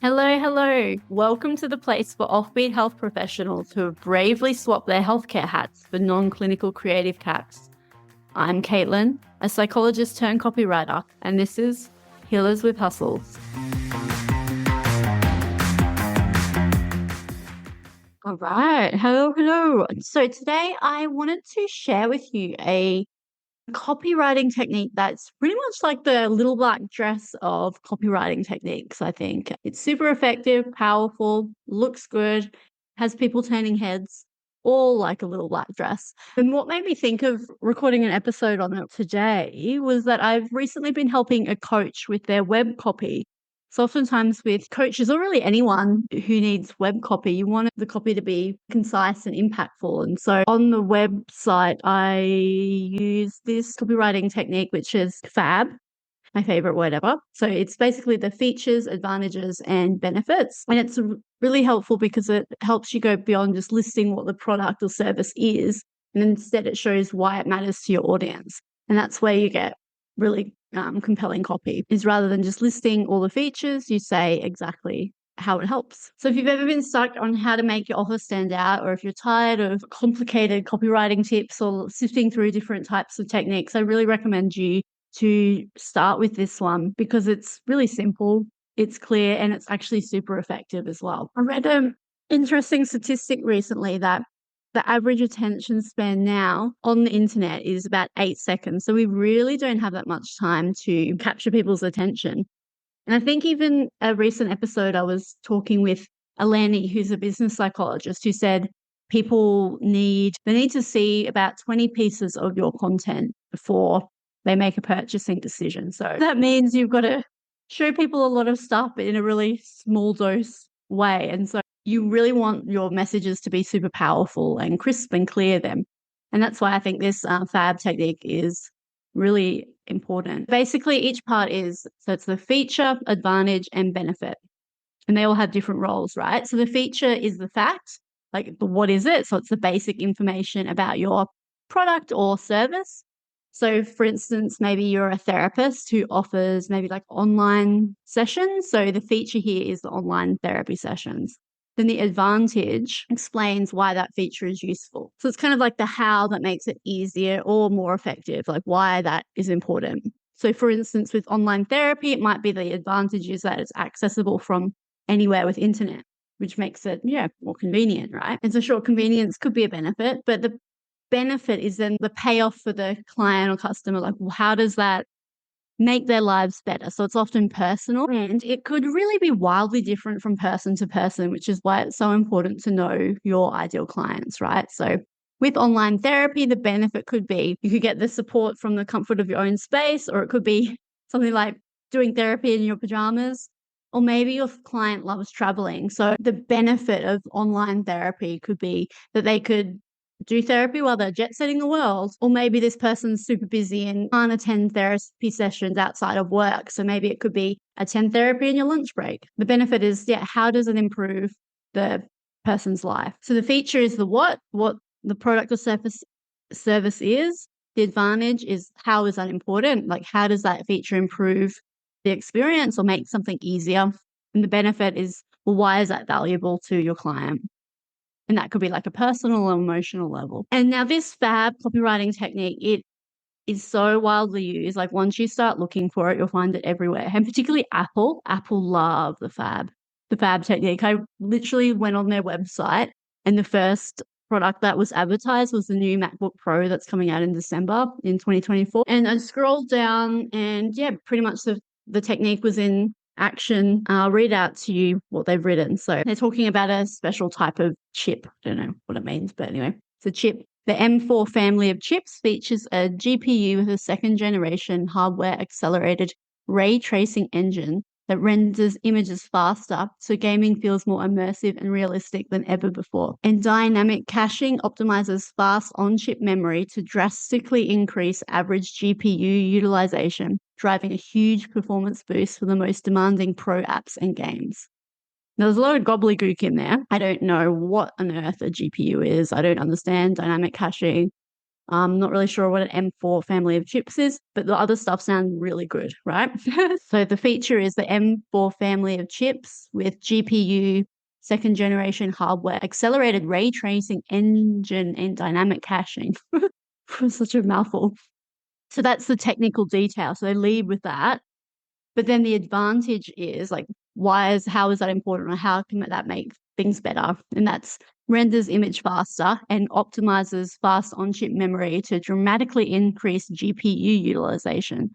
Hello, hello. Welcome to the place for offbeat health professionals who have bravely swapped their healthcare hats for non-clinical creative caps. I'm Caitlin, a psychologist turned copywriter, and this is Healers with Hustles. All right. Hello. So today I wanted to share with you a copywriting technique that's pretty much like the little black dress of copywriting techniques, I think. It's super effective, powerful, looks good, has people turning heads, all like a little black dress. And what made me think of recording an episode on it today was that I've recently been helping a coach with their web copy. So oftentimes with coaches or really anyone who needs web copy, you want the copy to be concise and impactful. And so on the website, I use this copywriting technique, which is FAB, my favorite word ever. So it's basically the features, advantages, and benefits. And it's really helpful because it helps you go beyond just listing what the product or service is. And instead it shows why it matters to your audience. And that's where you get really compelling copy, is rather than just listing all the features, you say exactly how it helps. So if you've ever been stuck on how to make your offer stand out, or if you're tired of complicated copywriting tips or sifting through different types of techniques, I really recommend you to start with this one because it's really simple, it's clear, and it's actually super effective as well. I read an interesting statistic recently that the average attention span now on the internet is about 8 seconds. So we really don't have that much time to capture people's attention. And I think even a recent episode, I was talking with Alani, who's a business psychologist, who said people need to see about 20 pieces of your content before they make a purchasing decision. So that means you've got to show people a lot of stuff in a really small dose way. And so you really want your messages to be super powerful and crisp and clear then. And that's why I think this FAB technique is really important. Basically, each part is, so it's the feature, advantage, and benefit. And they all have different roles, right? So the feature is the fact, like what is it? So it's the basic information about your product or service. So for instance, maybe you're a therapist who offers maybe like online sessions. So the feature here is the online therapy sessions. Then the advantage explains why that feature is useful. So it's kind of like the how that makes it easier or more effective, like why that is important. So for instance, with online therapy, it might be the advantage is that it's accessible from anywhere with internet, which makes it, more convenient, right? And so sure, convenience could be a benefit, but the benefit is then the payoff for the client or customer. Like, well, how does that make their lives better? So it's often personal and it could really be wildly different from person to person, which is why it's so important to know your ideal clients, right? So with online therapy, the benefit could be you could get the support from the comfort of your own space, or it could be something like doing therapy in your pajamas. Or maybe your client loves traveling. So the benefit of online therapy could be that they could do therapy while they're jet setting the world. Or maybe this person's super busy and can't attend therapy sessions outside of work. So maybe it could be attend therapy in your lunch break. The benefit is, how does it improve the person's life? So the feature is the what the product or service is. The advantage is how is that important? Like how does that feature improve the experience or make something easier? And the benefit is, well, why is that valuable to your client? And that could be like a personal or emotional level. And now this FAB copywriting technique, it is so wildly used. Like once you start looking for it, you'll find it everywhere. And particularly Apple love the FAB technique. I literally went on their website and the first product that was advertised was the new MacBook Pro that's coming out in December in 2024. And I scrolled down and pretty much the technique was in action. I'll read out to you what they've written. So they're talking about a special type of chip. I don't know what it means, but anyway, it's a chip. The M4 family of chips features a GPU with a second generation hardware accelerated ray tracing engine that renders images faster, so gaming feels more immersive and realistic than ever before. And dynamic caching optimizes fast on-chip memory to drastically increase average GPU utilization, driving a huge performance boost for the most demanding pro apps and games. Now, there's a lot of gobbledygook in there. I don't know what on earth a GPU is. I don't understand dynamic caching. I'm not really sure what an M4 family of chips is, but the other stuff sounds really good, right? So the feature is the M4 family of chips with GPU, second generation hardware, accelerated ray tracing engine, and dynamic caching. Such a mouthful. So that's the technical detail. So they lead with that. But then the advantage is like, how is that important, or how can that make things better? And that's renders image faster and optimizes fast on-chip memory to dramatically increase GPU utilization.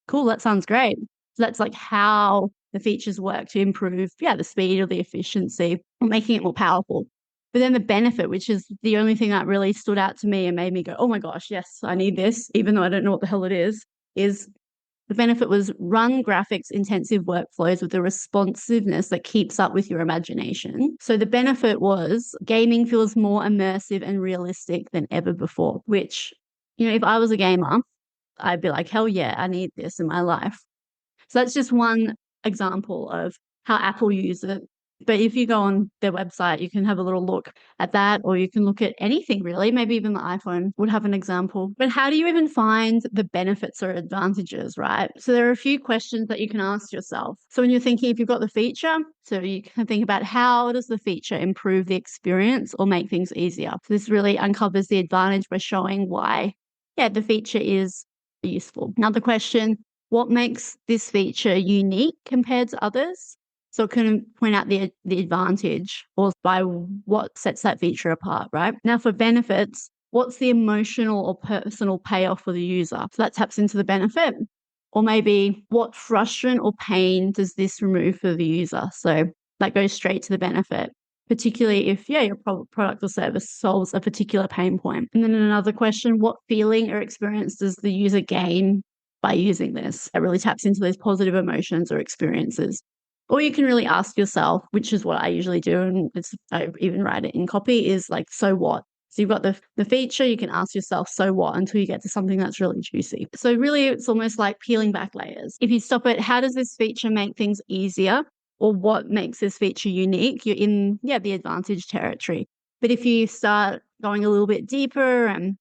Cool, that sounds great. So that's like how the features work to improve, the speed or the efficiency, or making it more powerful. But then the benefit, which is the only thing that really stood out to me and made me go, oh my gosh, yes, I need this, even though I don't know what the hell it is the benefit was run graphics intensive workflows with a responsiveness that keeps up with your imagination. So the benefit was gaming feels more immersive and realistic than ever before, which, if I was a gamer, I'd be like, hell yeah, I need this in my life. So that's just one example of how Apple use it. But if you go on their website, you can have a little look at that, or you can look at anything really. Maybe even the iPhone would have an example. But how do you even find the benefits or advantages, right? So there are a few questions that you can ask yourself. So when you're thinking, if you've got the feature, so you can think about, how does the feature improve the experience or make things easier? So this really uncovers the advantage by showing why, the feature is useful. Another question, what makes this feature unique compared to others? So it can point out the advantage, or by what sets that feature apart, right? Now for benefits, what's the emotional or personal payoff for the user? So that taps into the benefit. Or maybe, what frustrant or pain does this remove for the user? So that goes straight to the benefit, particularly if, your product or service solves a particular pain point. And then another question, what feeling or experience does the user gain by using this? That really taps into those positive emotions or experiences. Or you can really ask yourself, which is what I usually do, and I even write it in copy, is like, so what? So you've got the feature, you can ask yourself, so what, until you get to something that's really juicy. So really, it's almost like peeling back layers. If you stop it, how does this feature make things easier? Or what makes this feature unique? You're in, the advantage territory. But if you start going a little bit deeper and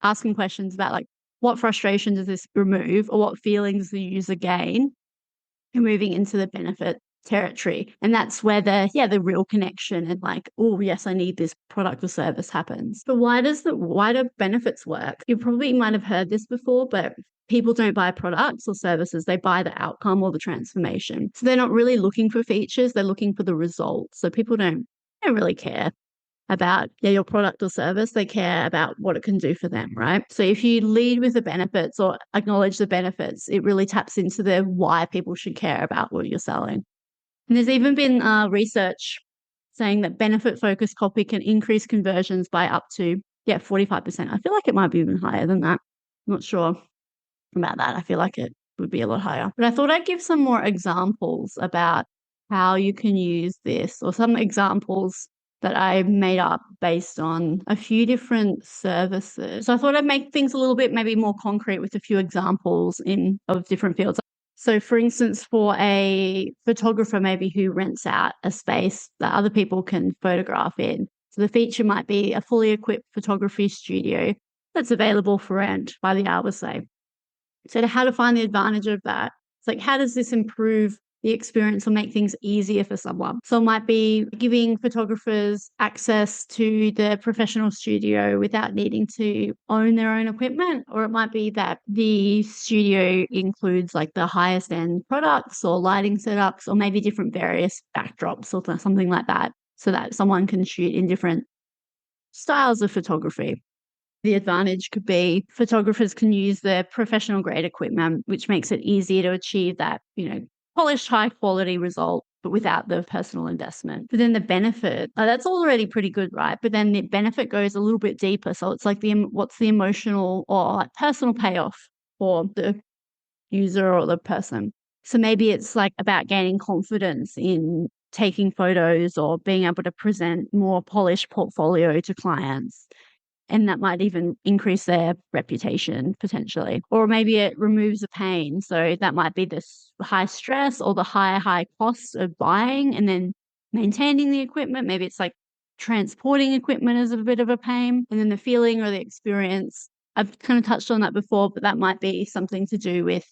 asking questions about like, what frustration does this remove, or what feelings does the user gain? You're moving into the benefit territory. And that's where the real connection and like, oh yes, I need this product or service happens. But why do benefits work? You probably might have heard this before, but people don't buy products or services, they buy the outcome or the transformation. So they're not really looking for features, they're looking for the results. So people don't really care about your product or service, they care about what it can do for them, right? So if you lead with the benefits or acknowledge the benefits, it really taps into the why people should care about what you're selling. And there's even been research saying that benefit-focused copy can increase conversions by up to 45%. I feel like it might be even higher than that. I'm not sure about that. I feel like it would be a lot higher. But I thought I'd give some more examples about how you can use this, or some examples that I made up based on a few different services. So I thought I'd make things a little bit maybe more concrete with a few examples of different fields. So for instance, for a photographer maybe who rents out a space that other people can photograph in. So the feature might be a fully equipped photography studio that's available for rent by the hour, say. So how to find the advantage of that? It's like, how does this improve the experience or make things easier for someone? So it might be giving photographers access to the professional studio without needing to own their own equipment, or it might be that the studio includes like the highest end products or lighting setups, or maybe different various backdrops or something like that, so that someone can shoot in different styles of photography. The advantage could be photographers can use their professional grade equipment, which makes it easier to achieve that, polished, high quality result, but without the personal investment. But then the benefit, that's already pretty good, right? But then the benefit goes a little bit deeper. So it's like what's the emotional or like personal payoff for the user or the person. So maybe it's like about gaining confidence in taking photos or being able to present more polished portfolio to clients. And that might even increase their reputation potentially. Or maybe it removes the pain. So that might be the high stress or the high cost of buying and then maintaining the equipment. Maybe it's like transporting equipment is a bit of a pain. And then the feeling or the experience I've kind of touched on that before, but that might be something to do with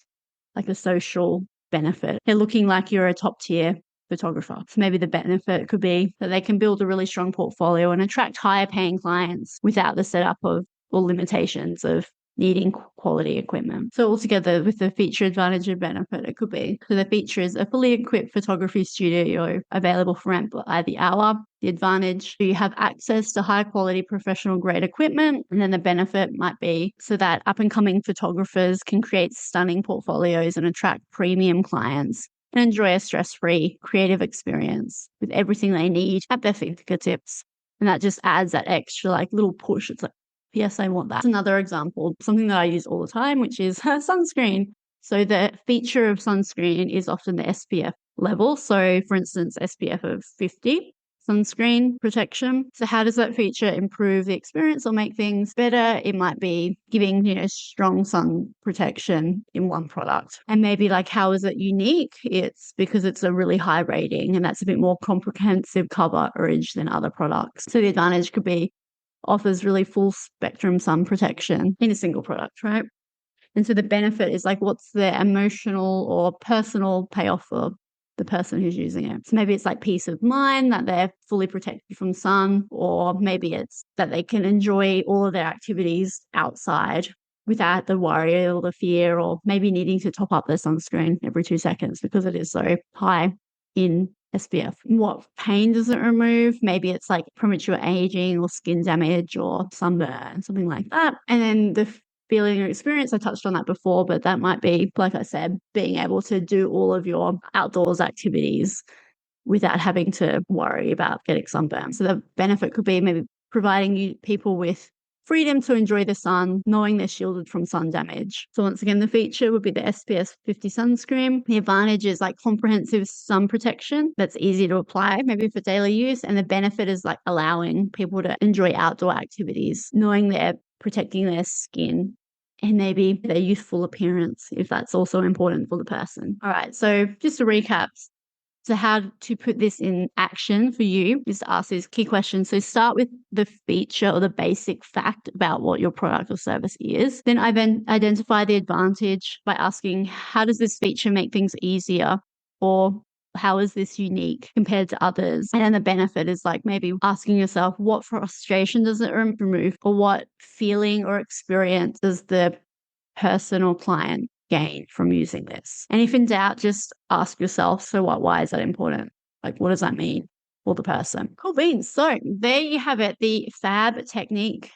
like a social benefit. They're looking like you're a top tier photographer. So maybe the benefit could be that they can build a really strong portfolio and attract higher paying clients without the setup of or limitations of needing quality equipment. So altogether, with the feature, advantage, and benefit, it could be. So the feature is a fully equipped photography studio available for rent by the hour. The advantage, you have access to high quality professional grade equipment. And then the benefit might be so that up and coming photographers can create stunning portfolios and attract premium clients and enjoy a stress-free creative experience with everything they need at their fingertips. And that just adds that extra like little push. It's like, yes, I want that. That's another example, something that I use all the time, which is sunscreen. So the feature of sunscreen is often the SPF level. So for instance, SPF of 50 sunscreen protection. So how does that feature improve the experience or make things better? It might be giving, strong sun protection in one product. And maybe like, how is it unique? It's because it's a really high rating and that's a bit more comprehensive coverage than other products. So the advantage could be offers really full spectrum sun protection in a single product, right? And so the benefit is like, what's the emotional or personal payoff for the person who's using it? So maybe it's like peace of mind that they're fully protected from sun, or maybe it's that they can enjoy all of their activities outside without the worry or the fear, or maybe needing to top up their sunscreen every 2 seconds because it is so high in SPF. What pain does it remove? Maybe it's like premature aging or skin damage or sunburn, something like that. And then the feeling or experience, I touched on that before, but that might be, like I said, being able to do all of your outdoors activities without having to worry about getting sunburn. So the benefit could be maybe providing people with freedom to enjoy the sun, knowing they're shielded from sun damage. So once again, the feature would be the SPF 50 sunscreen. The advantage is like comprehensive sun protection that's easy to apply, maybe for daily use. And the benefit is like allowing people to enjoy outdoor activities, knowing they're protecting their skin and maybe their youthful appearance, if that's also important for the person. All right, so just to recap, so how to put this in action for you is to ask these key questions. So start with the feature or the basic fact about what your product or service is. Then identify the advantage by asking, how does this feature make things easier? Or how is this unique compared to others? And then the benefit is like maybe asking yourself, what frustration does it remove? Or what feeling or experience does the person or client gain from using this? And if in doubt, just ask yourself, so what? Why is that important? Like, what does that mean for the person? Cool beans. So there you have it, the fab technique.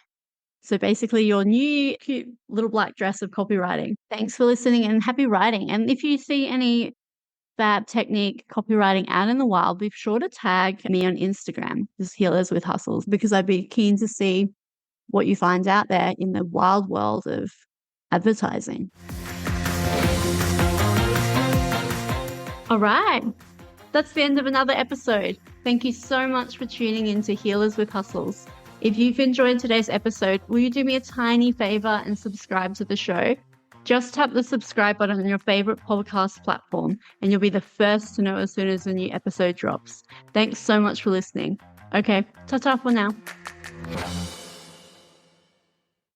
So basically your new cute little black dress of copywriting. Thanks for listening and happy writing. And if you see any fab technique copywriting out in the wild, be sure to tag me on Instagram, just Healers with Hustles, because I'd be keen to see what you find out there in the wild world of advertising. All right, that's the end of another episode. Thank you so much for tuning in to Healers with Hustles. If you've enjoyed today's episode, will you do me a tiny favor and subscribe to the show? Just tap the subscribe button on your favorite podcast platform and you'll be the first to know as soon as a new episode drops. Thanks so much for listening. Okay, ta-ta for now.